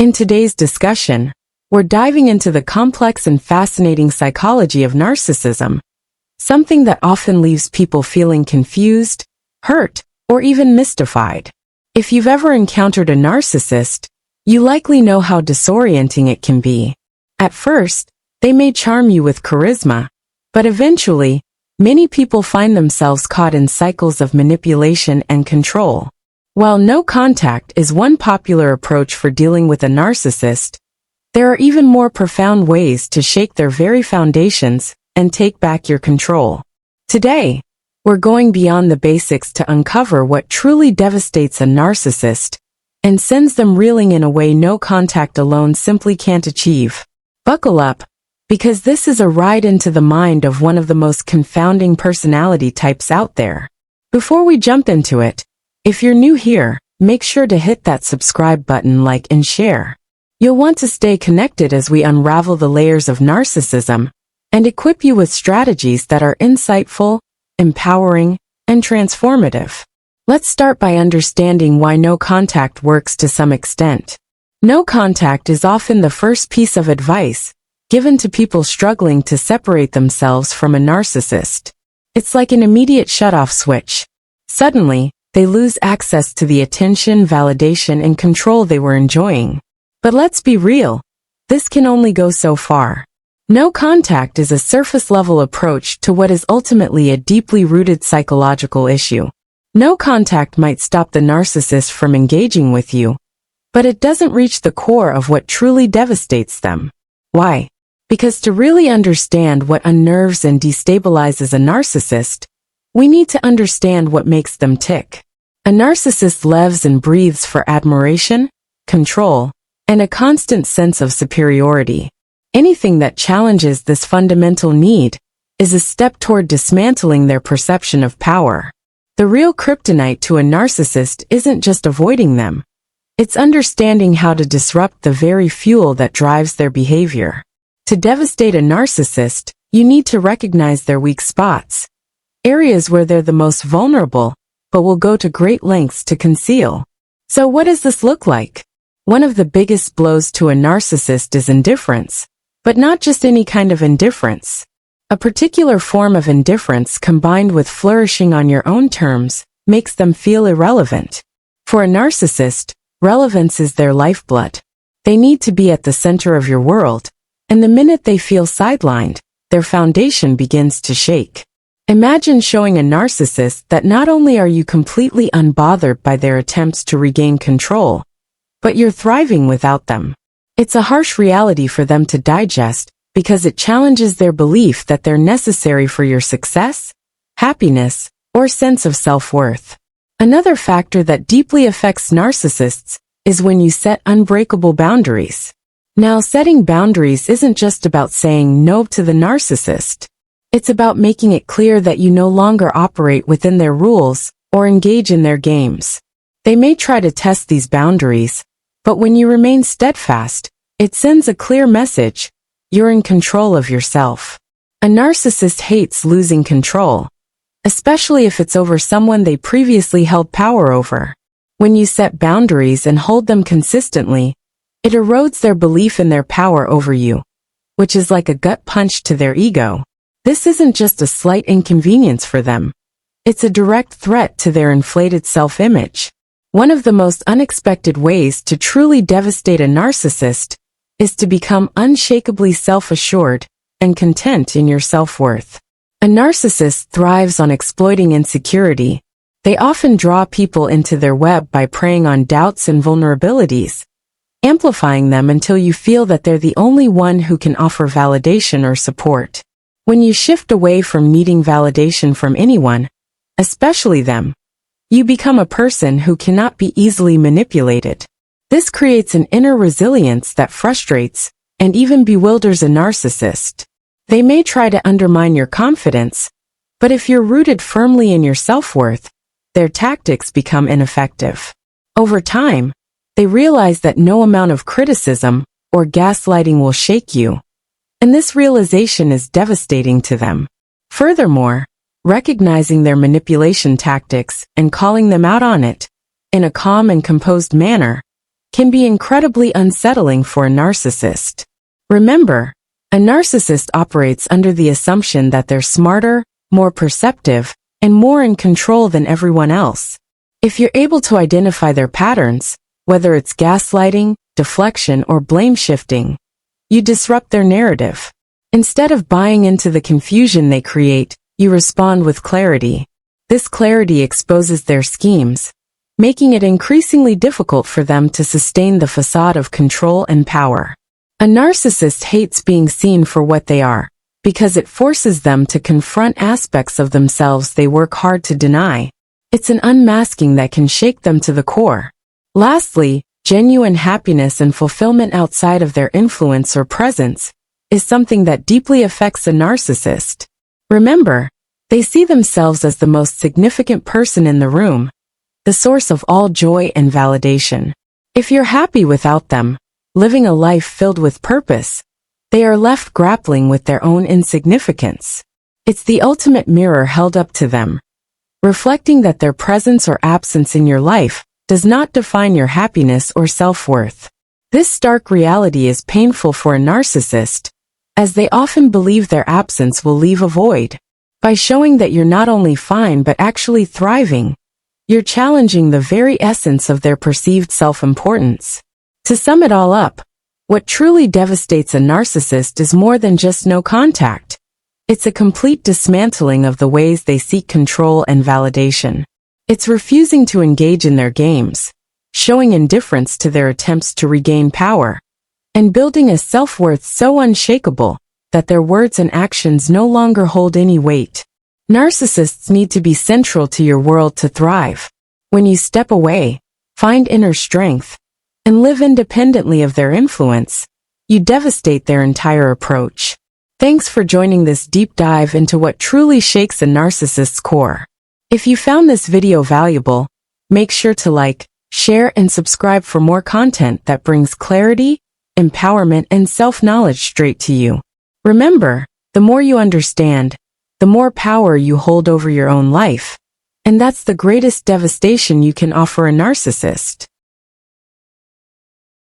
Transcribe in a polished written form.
In today's discussion, we're diving into the complex and fascinating psychology of narcissism, something that often leaves people feeling confused, hurt, or even mystified. If you've ever encountered a narcissist, you likely know how disorienting it can be. At first, they may charm you with charisma, but eventually, many people find themselves caught in cycles of manipulation and control. While no contact is one popular approach for dealing with a narcissist, there are even more profound ways to shake their very foundations and take back your control. Today, we're going beyond the basics to uncover what truly devastates a narcissist and sends them reeling in a way no contact alone simply can't achieve. Buckle up, because this is a ride into the mind of one of the most confounding personality types out there. Before we jump into it, if you're new here, make sure to hit that subscribe button, like, and share. You'll want to stay connected as we unravel the layers of narcissism and equip you with strategies that are insightful, empowering, and transformative. Let's start by understanding why no contact works to some extent. No contact is often the first piece of advice given to people struggling to separate themselves from a narcissist. It's like an immediate shut-off switch. Suddenly, they lose access to the attention, validation, and control they were enjoying. But let's be real, this can only go so far. No contact is a surface-level approach to what is ultimately a deeply rooted psychological issue. No contact might stop the narcissist from engaging with you, but it doesn't reach the core of what truly devastates them. Why? Because to really understand what unnerves and destabilizes a narcissist, we need to understand what makes them tick. A narcissist lives and breathes for admiration, control, and a constant sense of superiority. Anything that challenges this fundamental need is a step toward dismantling their perception of power. The real kryptonite to a narcissist isn't just avoiding them. It's understanding how to disrupt the very fuel that drives their behavior. To devastate a narcissist, you need to recognize their weak spots, areas where they're the most vulnerable, but will go to great lengths to conceal. So what does this look like? One of the biggest blows to a narcissist is indifference, but not just any kind of indifference. A particular form of indifference combined with flourishing on your own terms makes them feel irrelevant. For a narcissist, relevance is their lifeblood. They need to be at the center of your world, and the minute they feel sidelined, their foundation begins to shake. Imagine showing a narcissist that not only are you completely unbothered by their attempts to regain control, but you're thriving without them. It's a harsh reality for them to digest because it challenges their belief that they're necessary for your success, happiness, or sense of self-worth. Another factor that deeply affects narcissists is when you set unbreakable boundaries. Now, setting boundaries isn't just about saying no to the narcissist. It's about making it clear that you no longer operate within their rules or engage in their games. They may try to test these boundaries, but when you remain steadfast, it sends a clear message: you're in control of yourself. A narcissist hates losing control, especially if it's over someone they previously held power over. When you set boundaries and hold them consistently, it erodes their belief in their power over you, which is like a gut punch to their ego. This isn't just a slight inconvenience for them. It's a direct threat to their inflated self-image. One of the most unexpected ways to truly devastate a narcissist is to become unshakably self-assured and content in your self-worth. A narcissist thrives on exploiting insecurity. They often draw people into their web by preying on doubts and vulnerabilities, amplifying them until you feel that they're the only one who can offer validation or support. When you shift away from needing validation from anyone, especially them, you become a person who cannot be easily manipulated. This creates an inner resilience that frustrates and even bewilders a narcissist. They may try to undermine your confidence, but if you're rooted firmly in your self-worth, their tactics become ineffective. Over time, they realize that no amount of criticism or gaslighting will shake you, and this realization is devastating to them. Furthermore, recognizing their manipulation tactics and calling them out on it, in a calm and composed manner, can be incredibly unsettling for a narcissist. Remember, a narcissist operates under the assumption that they're smarter, more perceptive, and more in control than everyone else. If you're able to identify their patterns, whether it's gaslighting, deflection, or blame shifting, you disrupt their narrative. Instead of buying into the confusion they create, you respond with clarity. This clarity exposes their schemes, making it increasingly difficult for them to sustain the facade of control and power. A narcissist hates being seen for what they are, because it forces them to confront aspects of themselves they work hard to deny. It's an unmasking that can shake them to the core. Lastly, genuine happiness and fulfillment outside of their influence or presence is something that deeply affects a narcissist. Remember, they see themselves as the most significant person in the room, the source of all joy and validation. If you're happy without them, living a life filled with purpose, they are left grappling with their own insignificance. It's the ultimate mirror held up to them, reflecting that their presence or absence in your life does not define your happiness or self-worth. This stark reality is painful for a narcissist, as they often believe their absence will leave a void. By showing that you're not only fine but actually thriving, you're challenging the very essence of their perceived self-importance. To sum it all up, what truly devastates a narcissist is more than just no contact. It's a complete dismantling of the ways they seek control and validation. It's refusing to engage in their games, showing indifference to their attempts to regain power, and building a self-worth so unshakable that their words and actions no longer hold any weight. Narcissists need to be central to your world to thrive. When you step away, find inner strength, and live independently of their influence, you devastate their entire approach. Thanks for joining this deep dive into what truly shakes a narcissist's core. If you found this video valuable, make sure to like, share, and subscribe for more content that brings clarity, empowerment, and self-knowledge straight to you. Remember, the more you understand, the more power you hold over your own life. And that's the greatest devastation you can offer a narcissist.